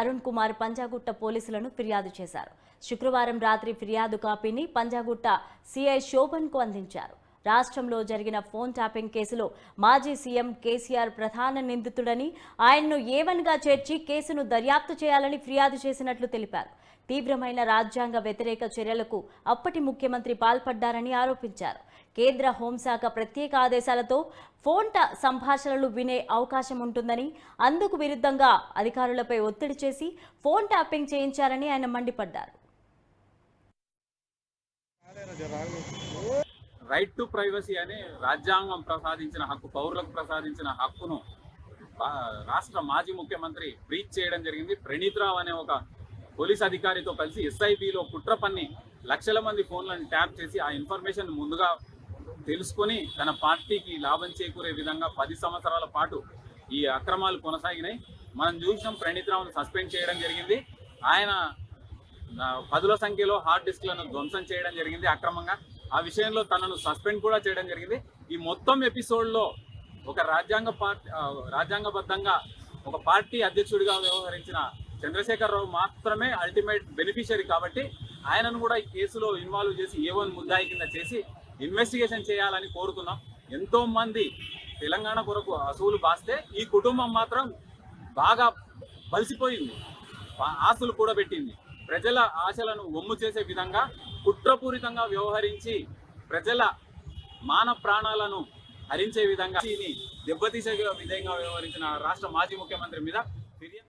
అరుణ్ కుమార్ పంజాగుట్ట పోలీసులను ఫిర్యాదు చేశారు. శుక్రవారం రాత్రి ఫిర్యాదు కాపీని పంజాగుట్ట సిఐ శోభన్కు అందించారు. రాష్ట్రంలో జరిగిన ఫోన్ ట్యాపింగ్ కేసులో మాజీ సీఎం కేసీఆర్ ప్రధాన నిందితుడని, ఆయన్ను ఏవన్గా చేర్చి కేసును దర్యాప్తు చేయాలని ఫిర్యాదు చేసినట్లు తెలిపారు. తీవ్రమైన రాజ్యాంగ వ్యతిరేక చర్యలకు అప్పటి ముఖ్యమంత్రి పాల్పడ్డారని ఆరోపించారు. కేంద్ర హోంశాఖ ప్రత్యేక ఆదేశాలతో ఫోన్ సంభాషణలు వినే అవకాశం ఉంటుందని, అందుకు విరుద్ధంగా అధికారులపై ఒత్తిడి చేసి ఫోన్ ట్యాపింగ్ చేయించారని ఆయన మండిపడ్డారు. రైట్ టు ప్రైవసీ అనే రాజ్యాంగం ప్రసాదించిన హక్కు, పౌరులకు ప్రసాదించిన హక్కును రాష్ట్ర మాజీ ముఖ్యమంత్రి బ్రీచ్ చేయడం జరిగింది. ప్రణీత్ రావు అనే ఒక పోలీస్ అధికారితో కలిసి ఎస్ఐబిలో కుట్ర పన్ని లక్షల మంది ఫోన్లను ట్యాప్ చేసి ఆ ఇన్ఫర్మేషన్ ముందుగా తెలుసుకొని తన పార్టీకి లాభం చేకూరే విధంగా 10 సంవత్సరాల పాటు ఈ అక్రమాలు కొనసాగినాయి. మనం చూసినాం, ప్రణీత్ రావును సస్పెండ్ చేయడం జరిగింది. ఆయన 10ల సంఖ్యలో హార్డ్ డిస్క్లను ధ్వంసం చేయడం జరిగింది అక్రమంగా. ఆ విషయంలో తనను సస్పెండ్ కూడా చేయడం జరిగింది. ఈ మొత్తం ఎపిసోడ్లో ఒక రాజ్యాంగబద్ధంగా ఒక పార్టీ అధ్యక్షుడిగా వ్యవహరించిన చంద్రశేఖరరావు మాత్రమే అల్టిమేట్ బెనిఫిషియరీ కాబట్టి ఆయనను కూడా ఈ కేసులో ఇన్వాల్వ్ చేసి ఏవన్ ముద్దాయి కింద చేసి ఇన్వెస్టిగేషన్ చేయాలని కోరుతున్నాం. ఎంతో మంది తెలంగాణ కొరకు అసూలు బాస్తే ఈ కుటుంబం మాత్రం బాగా బలిసిపోయింది, ఆస్తులు కూడా పెట్టింది. ప్రజల ఆశలను వమ్ము చేసే విధంగా కుట్రపూరితంగా వ్యవహరించి ప్రజల మాన ప్రాణాలను హరించే విధంగా దెబ్బతీసే విధంగా వ్యవహరించిన రాష్ట్ర మాజీ ముఖ్యమంత్రి మీద